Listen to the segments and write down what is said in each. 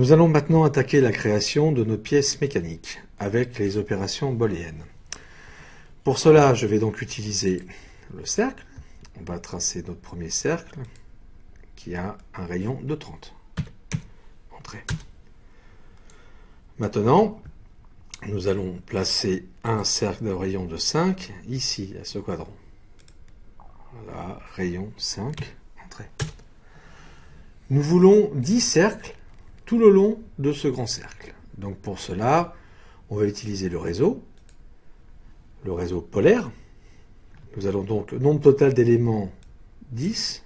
Nous allons maintenant attaquer la création de nos pièces mécaniques avec les opérations booléennes. Pour cela, je vais donc utiliser le cercle. On va tracer notre premier cercle qui a un rayon de 30. Entrée. Maintenant, nous allons placer un cercle de rayon de 5 ici, à ce quadrant. Voilà, rayon 5, entrée. Nous voulons 10 cercles tout le long de ce grand cercle. Donc pour cela, on va utiliser le réseau polaire. Nous allons donc le nombre total d'éléments 10.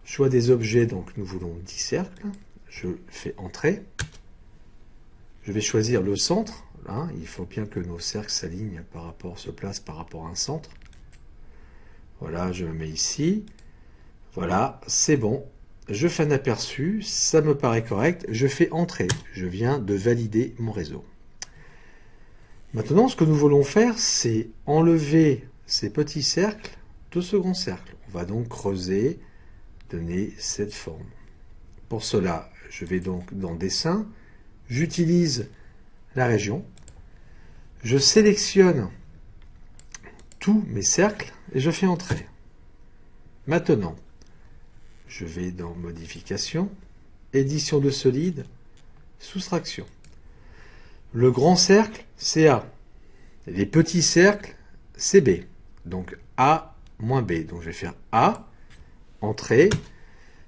Choix des objets, donc nous voulons 10 cercles. Je fais entrée. Je vais choisir le centre. Là, il faut bien que nos cercles s'alignent se placent par rapport à un centre. Voilà, je me mets ici. Voilà, c'est bon. Je fais un aperçu, ça me paraît correct. Je fais entrer. Je viens de valider mon réseau. Maintenant, ce que nous voulons faire, c'est enlever ces petits cercles de ce grand cercle. On va donc creuser, donner cette forme. Pour cela, je vais donc dans Dessin, j'utilise la région, je sélectionne tous mes cercles et je fais entrer. Maintenant, je vais dans Modification, Édition de solide, Soustraction. Le grand cercle, c'est A. Les petits cercles, c'est B. Donc A moins B. Donc je vais faire A, Entrée.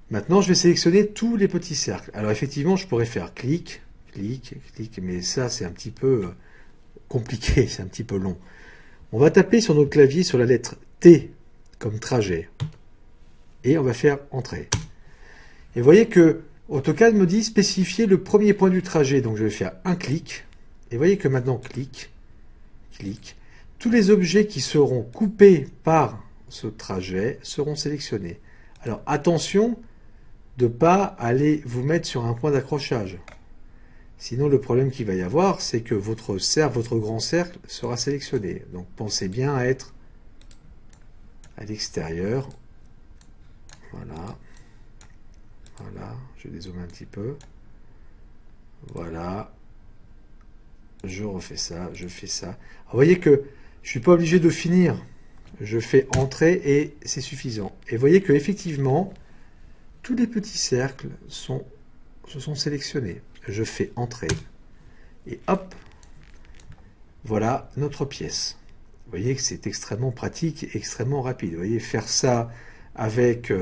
Maintenant, je vais sélectionner tous les petits cercles. Alors effectivement, je pourrais faire clic, clic, clic, mais ça, c'est un petit peu compliqué, c'est un petit peu long. On va taper sur notre clavier sur la lettre T comme trajet. Et on va faire Entrée. Et vous voyez que AutoCAD me dit spécifier le premier point du trajet. Donc je vais faire un clic. Et vous voyez que maintenant, clic, clic. Tous les objets qui seront coupés par ce trajet seront sélectionnés. Alors attention de ne pas aller vous mettre sur un point d'accrochage. Sinon, le problème qu'il va y avoir, c'est que votre grand cercle sera sélectionné. Donc pensez bien à être à l'extérieur. Voilà. Voilà. Je vais dézoomer un petit peu. Voilà. Je refais ça, je fais ça. Alors, vous voyez que je ne suis pas obligé de finir. Je fais entrer et c'est suffisant. Et vous voyez que effectivement, tous les petits cercles se sont sélectionnés. Je fais entrer. Et hop, voilà notre pièce. Vous voyez que c'est extrêmement pratique et extrêmement rapide. Vous voyez, faire ça avec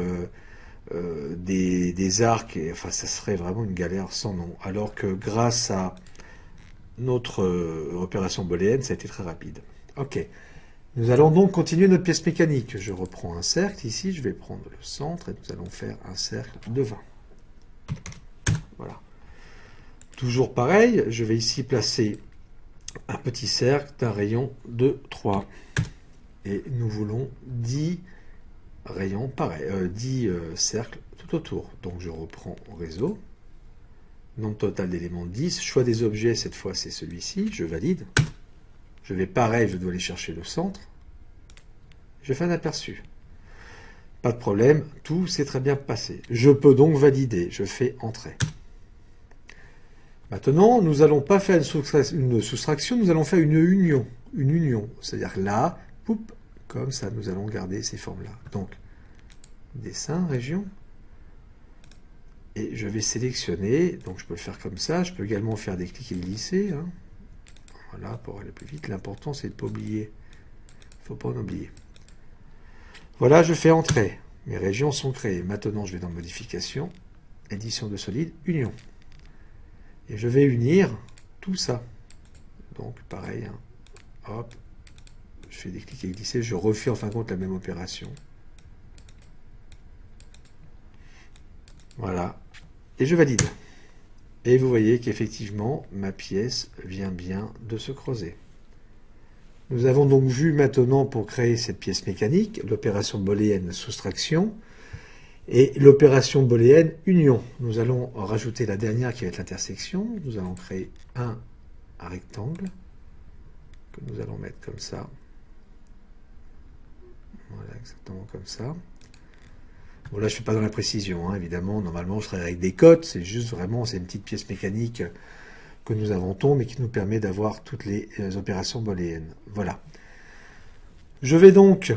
des arcs, enfin, ça serait vraiment une galère sans nom. Alors que grâce à notre opération booléenne, ça a été très rapide. Ok. Nous allons donc continuer notre pièce mécanique. Je reprends un cercle ici, je vais prendre le centre et nous allons faire un cercle de 20. Voilà. Toujours pareil, je vais ici placer un petit cercle d'un rayon de 3. Et nous voulons 10 rayons pareil, 10 cercles tout autour. Donc je reprends réseau. Nombre total d'éléments 10. Choix des objets, cette fois c'est celui-ci. Je valide. Je vais pareil, je dois aller chercher le centre. Je fais un aperçu. Pas de problème, tout s'est très bien passé. Je peux donc valider. Je fais entrer. Maintenant, nous n'allons pas faire une soustraction, nous allons faire une union. Une union. C'est-à-dire là, poup, comme ça, nous allons garder ces formes-là. Donc, dessin, région. Et je vais sélectionner. Donc, je peux le faire comme ça. Je peux également faire des clics et glisser. Hein. Voilà, pour aller plus vite. L'important, c'est de ne pas oublier. Il ne faut pas en oublier. Voilà, je fais entrer. Mes régions sont créées. Maintenant, je vais dans Modification, Édition de solide, Union. Et je vais unir tout ça. Donc, pareil. Hein. Hop. Je fais des clics et glisser. Je refais en fin de compte la même opération. Voilà. Et je valide. Et vous voyez qu'effectivement, ma pièce vient bien de se creuser. Nous avons donc vu maintenant, pour créer cette pièce mécanique, l'opération booléenne soustraction et l'opération booléenne union. Nous allons rajouter la dernière qui va être l'intersection. Nous allons créer un rectangle que nous allons mettre comme ça. Voilà, exactement comme ça. Bon, là, je ne fais pas dans la précision, hein, évidemment. Normalement, je travaille avec des cotes. C'est juste vraiment, c'est une petite pièce mécanique que nous inventons, mais qui nous permet d'avoir toutes les opérations booléennes. Voilà. Je vais donc,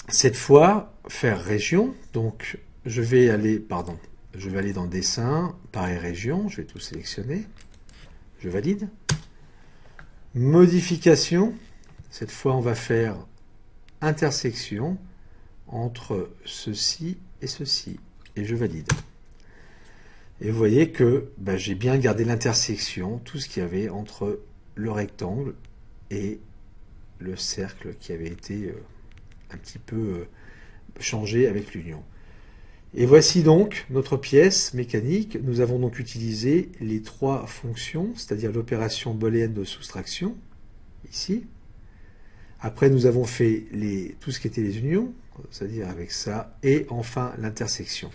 cette fois, faire région. Donc, je vais aller dans dessin, pareil région. Je vais tout sélectionner. Je valide. Modification. Cette fois, on va faire intersection entre ceci et ceci. Et je valide. Et vous voyez que j'ai bien gardé l'intersection, tout ce qu'il y avait entre le rectangle et le cercle qui avait été un petit peu changé avec l'union. Et voici donc notre pièce mécanique. Nous avons donc utilisé les trois fonctions, c'est-à-dire l'opération booléenne de soustraction, ici. Après, nous avons fait tout ce qui était les unions, c'est-à-dire avec ça, et enfin l'intersection.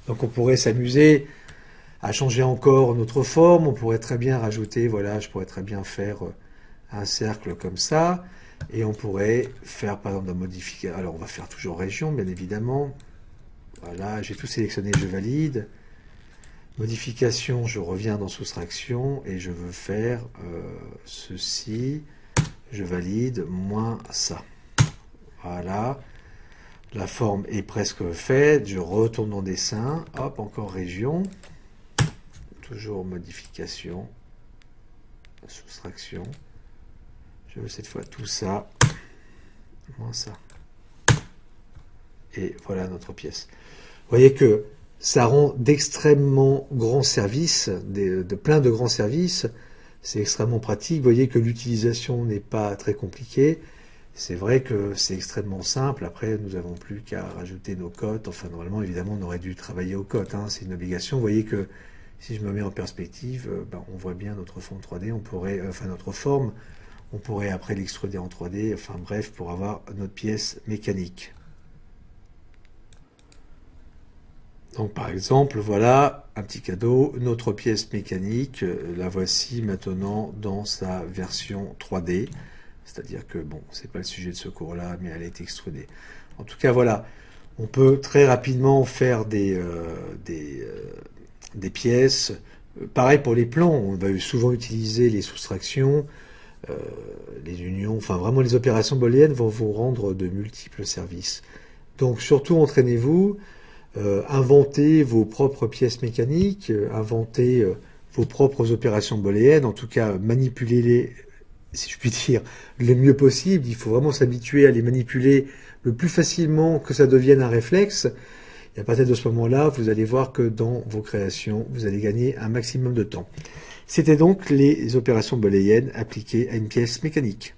Donc on pourrait s'amuser à changer encore notre forme, on pourrait très bien rajouter, voilà, je pourrais très bien faire un cercle comme ça, et on pourrait faire par exemple la modification, alors on va faire toujours région bien évidemment, voilà, j'ai tout sélectionné, je valide, modification, je reviens dans soustraction, et je veux faire ceci, je valide, moins ça, voilà. La forme est presque faite, je retourne dans dessin, hop, encore région, toujours modification, soustraction, je veux cette fois tout ça, moins ça. Et voilà notre pièce. Vous voyez que ça rend d'extrêmement grands services, de plein de grands services, c'est extrêmement pratique, vous voyez que l'utilisation n'est pas très compliquée. C'est vrai que c'est extrêmement simple. Après, nous n'avons plus qu'à rajouter nos cotes. Enfin, normalement, évidemment, on aurait dû travailler aux cotes. Hein. C'est une obligation. Vous voyez que si je me mets en perspective, on voit bien notre forme 3D. Notre forme, on pourrait après l'extruder en 3D. Enfin, bref, pour avoir notre pièce mécanique. Donc, par exemple, voilà un petit cadeau. Notre pièce mécanique, la voici maintenant dans sa version 3D. C'est-à-dire que, bon, c'est pas le sujet de ce cours-là, mais elle a été extrudée. En tout cas, voilà, on peut très rapidement faire des pièces. Pareil pour les plans, on va souvent utiliser les soustractions, les unions, enfin vraiment les opérations booléennes vont vous rendre de multiples services. Donc surtout, entraînez-vous, inventez vos propres pièces mécaniques, inventez vos propres opérations booléennes, en tout cas, manipulez-les, si je puis dire, le mieux possible. Il faut vraiment s'habituer à les manipuler le plus facilement que ça devienne un réflexe. Et à partir de ce moment-là, vous allez voir que dans vos créations, vous allez gagner un maximum de temps. C'était donc les opérations booléennes appliquées à une pièce mécanique.